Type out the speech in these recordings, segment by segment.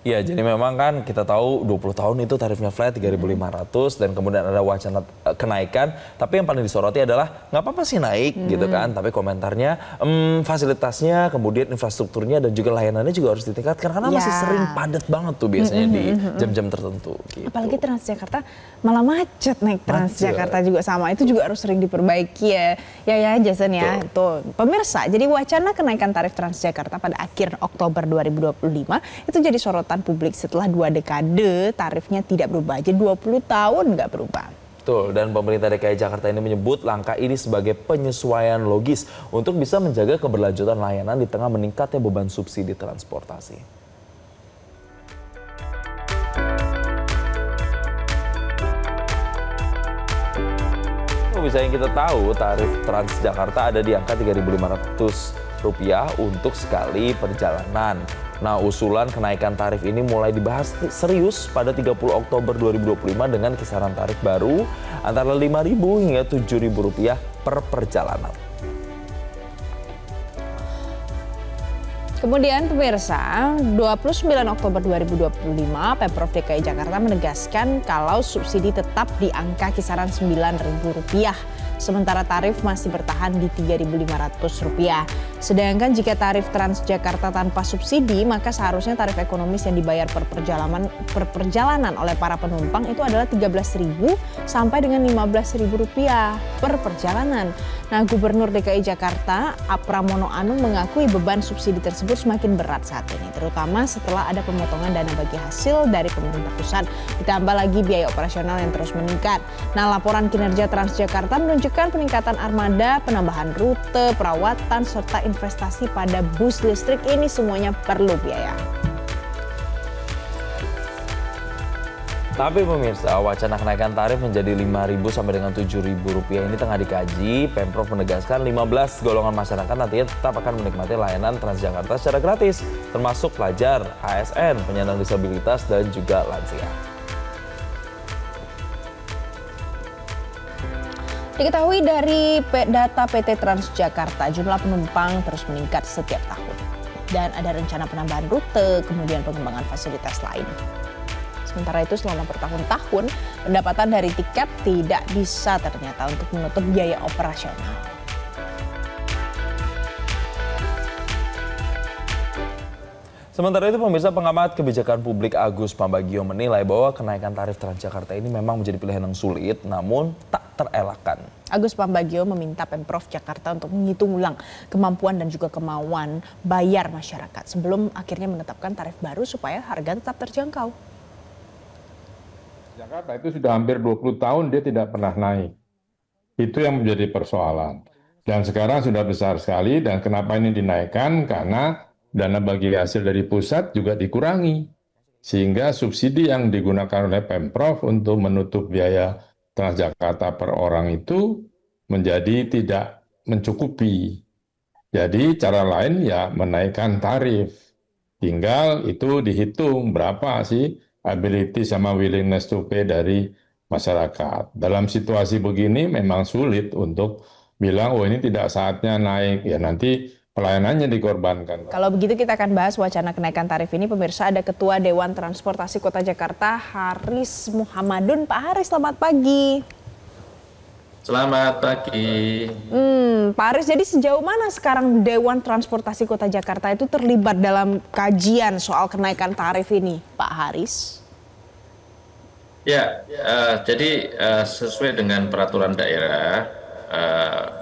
Ya, jadi memang kan kita tahu 20 tahun itu tarifnya flat 3.500 dan kemudian ada wacana kenaikan. Tapi yang paling disoroti adalah nggak apa-apa sih naik gitu kan. Tapi komentarnya fasilitasnya, kemudian infrastrukturnya dan juga layanannya juga harus ditingkatkan. Karena masih sering padat banget tuh biasanya di jam-jam tertentu. Gitu. Apalagi Transjakarta malah macet naik Transjakarta juga sama. Itu juga harus sering diperbaiki ya. Ya Jason ya. Tuh. Pemirsa, jadi wacana kenaikan tarif Transjakarta pada akhir Oktober 2025 itu jadi sorotan publik setelah 2 dekade tarifnya tidak berubah. Jadi 20 tahun nggak berubah. Betul, dan pemerintah DKI Jakarta ini menyebut langkah ini sebagai penyesuaian logis untuk bisa menjaga keberlanjutan layanan di tengah meningkatnya beban subsidi transportasi. Bisa yang kita tahu, tarif Transjakarta ada di angka Rp3.500 untuk sekali perjalanan. Nah, usulan kenaikan tarif ini mulai dibahas serius pada 30 Oktober 2025 dengan kisaran tarif baru antara Rp5.000 hingga Rp7.000 per perjalanan. Kemudian pemirsa, 29 Oktober 2025, Pemprov DKI Jakarta menegaskan kalau subsidi tetap di angka kisaran Rp9.000. Sementara tarif masih bertahan di Rp3.500. Sedangkan jika tarif Transjakarta tanpa subsidi, maka seharusnya tarif ekonomis yang dibayar per perjalanan oleh para penumpang itu adalah Rp13.000 sampai dengan Rp15.000 per perjalanan. Nah, Gubernur DKI Jakarta, Pramono Anung mengakui beban subsidi tersebut semakin berat saat ini, terutama setelah ada pemotongan dana bagi hasil dari pemerintah pusat, ditambah lagi biaya operasional yang terus meningkat. Nah, laporan kinerja Transjakarta menunjukkan peningkatan armada, penambahan rute, perawatan, serta investasi pada bus listrik ini semuanya perlu biaya. Tapi pemirsa, wacana kenaikan tarif menjadi Rp5.000 sampai dengan Rp7.000 ini tengah dikaji. Pemprov menegaskan 15 golongan masyarakat nantinya tetap akan menikmati layanan Transjakarta secara gratis, termasuk pelajar, ASN, penyandang disabilitas, dan juga lansia. Diketahui dari data PT Transjakarta, jumlah penumpang terus meningkat setiap tahun. Dan ada rencana penambahan rute, kemudian pengembangan fasilitas lain. Sementara itu selama bertahun-tahun, pendapatan dari tiket tidak bisa ternyata untuk menutup biaya operasional. Sementara itu pemirsa, pengamat kebijakan publik Agus Pambagio menilai bahwa kenaikan tarif Transjakarta ini memang menjadi pilihan yang sulit namun tak terelakkan. Agus Pambagio meminta Pemprov Jakarta untuk menghitung ulang kemampuan dan juga kemauan bayar masyarakat sebelum akhirnya menetapkan tarif baru supaya harga tetap terjangkau. Jakarta itu sudah hampir 20 tahun dia tidak pernah naik. Itu yang menjadi persoalan. Dan sekarang sudah besar sekali dan kenapa ini dinaikkan? Karena dana bagi hasil dari pusat juga dikurangi. Sehingga subsidi yang digunakan oleh Pemprov untuk menutup biaya Transjakarta per orang itu menjadi tidak mencukupi. Jadi cara lain ya menaikkan tarif. Tinggal itu dihitung berapa sih ability sama willingness to pay dari masyarakat. Dalam situasi begini memang sulit untuk bilang, oh ini tidak saatnya naik, ya nanti pelayanannya dikorbankan. Kalau begitu kita akan bahas wacana kenaikan tarif ini. Pemirsa, ada Ketua Dewan Transportasi Kota Jakarta, Haris Muhammadun. Pak Haris, selamat pagi. Selamat pagi. Pak Haris, jadi sejauh mana sekarang Dewan Transportasi Kota Jakarta itu terlibat dalam kajian soal kenaikan tarif ini, Pak Haris? Ya, jadi sesuai dengan peraturan daerah,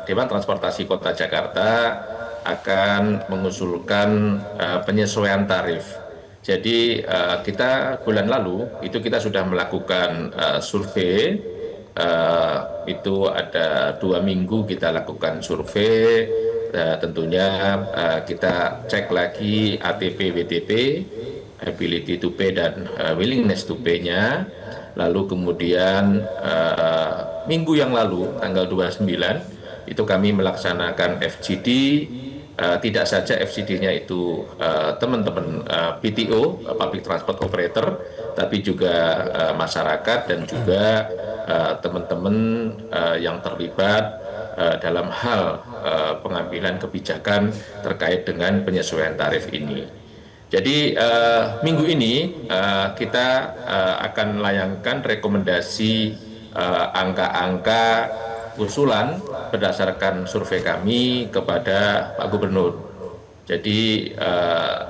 Dewan Transportasi Kota Jakarta akan mengusulkan penyesuaian tarif. Jadi kita bulan lalu itu kita sudah melakukan survei. Itu ada 2 minggu kita lakukan survei, tentunya kita cek lagi ATP, WTP, ability to pay dan willingness to pay-nya. Lalu kemudian minggu yang lalu, tanggal 29, itu kami melaksanakan FGD, tidak saja FGD-nya itu teman-teman PTO, Public Transport Operator, tapi juga masyarakat dan juga teman-teman yang terlibat dalam hal pengambilan kebijakan terkait dengan penyesuaian tarif ini. Jadi minggu ini kita akan melayangkan rekomendasi angka-angka usulan berdasarkan survei kami kepada Pak Gubernur. Jadi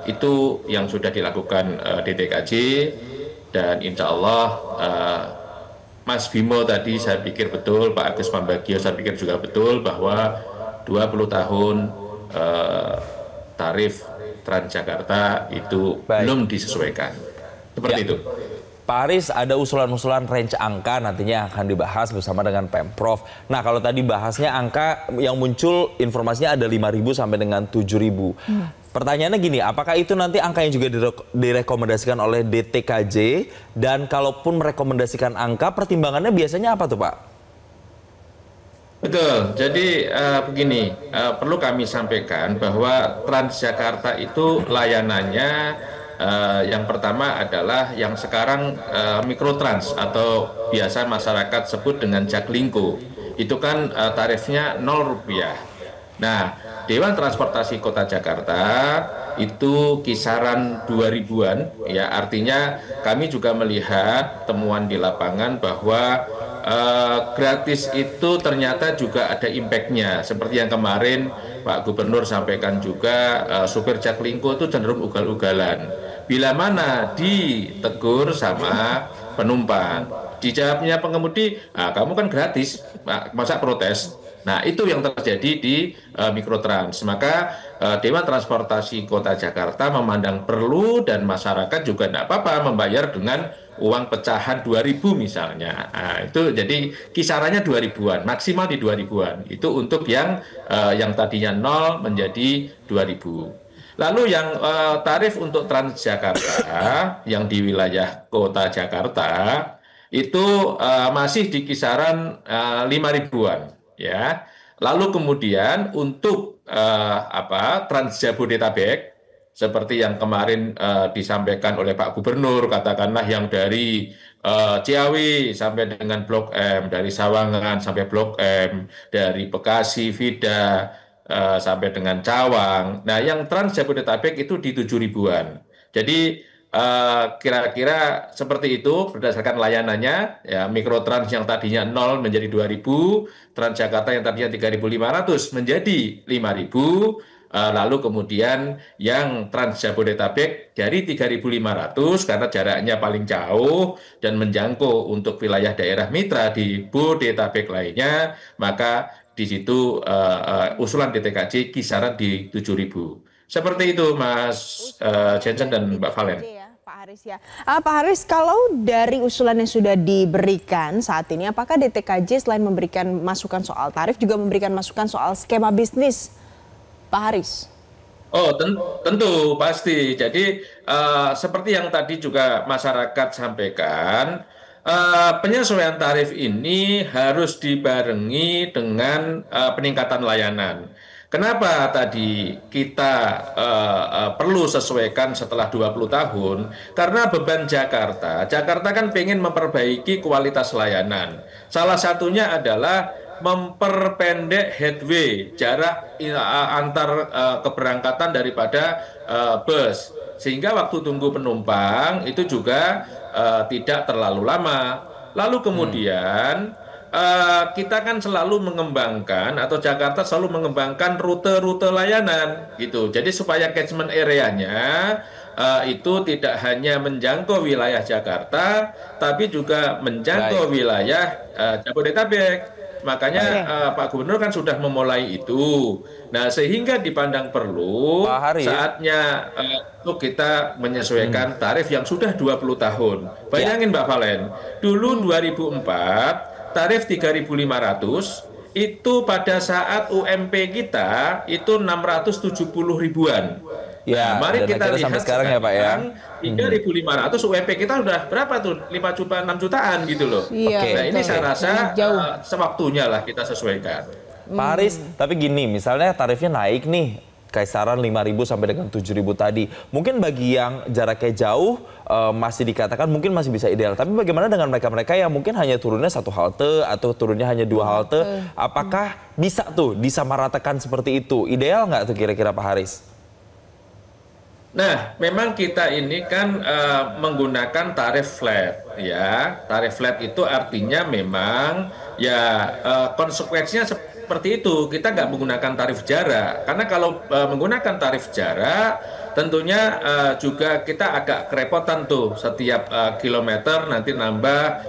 itu yang sudah dilakukan DTKJ, dan insya Allah Mas Bimo tadi saya pikir betul, Pak Agus Pambagio saya pikir juga betul bahwa 20 tahun tarif Transjakarta itu belum disesuaikan. Seperti itu. Pak Haris, ada usulan-usulan range angka nantinya akan dibahas bersama dengan Pemprov. Nah, kalau tadi bahasnya angka yang muncul informasinya ada 5.000 sampai dengan 7.000. Pertanyaannya gini, apakah itu nanti angka yang juga direkomendasikan oleh DTKJ? Dan kalaupun merekomendasikan angka, pertimbangannya biasanya apa tuh Pak? Betul, jadi begini, perlu kami sampaikan bahwa Transjakarta itu layanannya yang pertama adalah yang sekarang Mikrotrans atau biasa masyarakat sebut dengan Jaklingko. Itu kan tarifnya Rp0. Nah, Dewan Transportasi Kota Jakarta itu kisaran 2000-an, ya artinya kami juga melihat temuan di lapangan bahwa gratis itu ternyata juga ada impact-nya. Seperti yang kemarin Pak Gubernur sampaikan juga, supir Jaklingko itu cenderung ugal-ugalan. Bila mana ditegur sama penumpang, dijawabnya pengemudi, kamu kan gratis, masa protes? Nah, itu yang terjadi di Mikrotrans. Maka Dewan Transportasi Kota Jakarta memandang perlu dan masyarakat juga tidak apa-apa membayar dengan uang pecahan 2.000 misalnya. Nah, itu jadi kisarannya 2000-an, maksimal di 2000-an. Itu untuk yang tadinya 0 menjadi 2000. Lalu yang tarif untuk Transjakarta yang di wilayah Kota Jakarta itu masih di kisaran 5.000-an. Ya, lalu kemudian untuk Trans Jabodetabek seperti yang kemarin disampaikan oleh Pak Gubernur, katakanlah yang dari Ciawi sampai dengan Blok M, dari Sawangan sampai Blok M, dari Bekasi, Vida sampai dengan Cawang. Nah, yang Trans Jabodetabek itu di 7.000-an. Jadi kira-kira seperti itu berdasarkan layanannya, ya, Mikrotrans yang tadinya 0 menjadi 2.000, Transjakarta yang tadinya 3.500 menjadi 5.000, lalu kemudian yang Trans Jabodetabek dari 3.500 karena jaraknya paling jauh dan menjangkau untuk wilayah daerah mitra di Bodetabek lainnya, maka di situ usulan DTKJ kisaran di 7.000. Seperti itu Mas Jensen dan Mbak Valen. Pak Haris ya. Pak Haris, kalau dari usulan yang sudah diberikan saat ini, apakah DTKJ selain memberikan masukan soal tarif juga memberikan masukan soal skema bisnis, Pak Haris? Oh, tentu pasti. Jadi seperti yang tadi juga masyarakat sampaikan, penyesuaian tarif ini harus dibarengi dengan peningkatan layanan. Kenapa tadi kita perlu sesuaikan setelah 20 tahun? Karena beban Jakarta kan pengen memperbaiki kualitas layanan. Salah satunya adalah memperpendek headway, jarak antar keberangkatan daripada bus. Sehingga waktu tunggu penumpang itu juga tidak terlalu lama. Lalu kemudian kita kan selalu mengembangkan atau Jakarta selalu mengembangkan rute-rute layanan gitu. Jadi supaya catchment area-nya itu tidak hanya menjangkau wilayah Jakarta, tapi juga menjangkau wilayah Jabodetabek. Makanya Pak Gubernur kan sudah memulai itu. Nah, sehingga dipandang perlu saatnya untuk kita menyesuaikan tarif yang sudah 20 tahun. Bayangin Mbak Valen, dulu 2004 tarif 3.500 itu pada saat UMP kita itu 670 ribuan. Ya, nah, mari kita lihat sampai sekarang ya Pak ya. 3.500 UMP kita udah berapa tuh? 5 juta 6 jutaan gitu loh. Iya, nah, ini saya rasa sewaktunya lah kita sesuaikan. Pak Haris, tapi gini, misalnya tarifnya naik nih, kisaran 5.000 sampai dengan 7.000 tadi. Mungkin bagi yang jaraknya jauh masih dikatakan mungkin masih bisa ideal. Tapi bagaimana dengan mereka-mereka yang mungkin hanya turunnya 1 halte atau turunnya hanya 2 halte? Apakah bisa tuh disamaratakan seperti itu? Ideal nggak tuh kira-kira Pak Haris? Nah, memang kita ini kan menggunakan tarif flat, ya. Tarif flat itu artinya memang ya konsekuensinya seperti itu. Kita nggak menggunakan tarif jarak, karena kalau menggunakan tarif jarak, tentunya juga kita agak kerepotan tuh setiap kilometer nanti nambah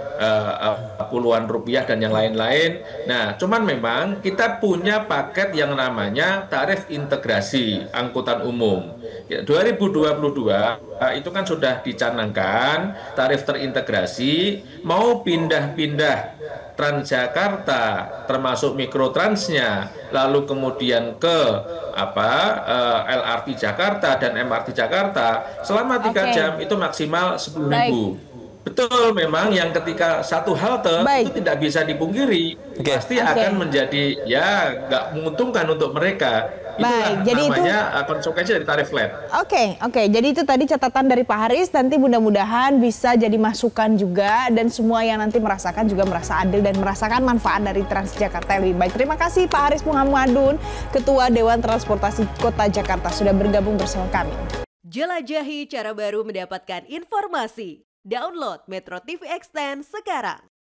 puluhan rupiah dan yang lain-lain. Nah, cuman memang kita punya paket yang namanya tarif integrasi angkutan umum. 2022 itu kan sudah dicanangkan tarif terintegrasi, mau pindah-pindah Transjakarta termasuk mikrotransnya, lalu kemudian ke LRT Jakarta dan MRT Jakarta selama 3 jam itu maksimal 10.000. Betul, memang yang ketika satu halte itu tidak bisa dipungkiri, pasti akan menjadi ya nggak menguntungkan untuk mereka. Itulah jadi namanya konsekuensi dari tarif flat. Oke. Jadi itu tadi catatan dari Pak Haris. Nanti mudah-mudahan bisa jadi masukan juga dan semua yang nanti merasakan juga merasa adil dan merasakan manfaat dari Transjakarta yang lebih baik. Terima kasih Pak Haris Muhammadun, Ketua Dewan Transportasi Kota Jakarta sudah bergabung bersama kami. Jelajahi cara baru mendapatkan informasi. Download Metro TV Extend sekarang.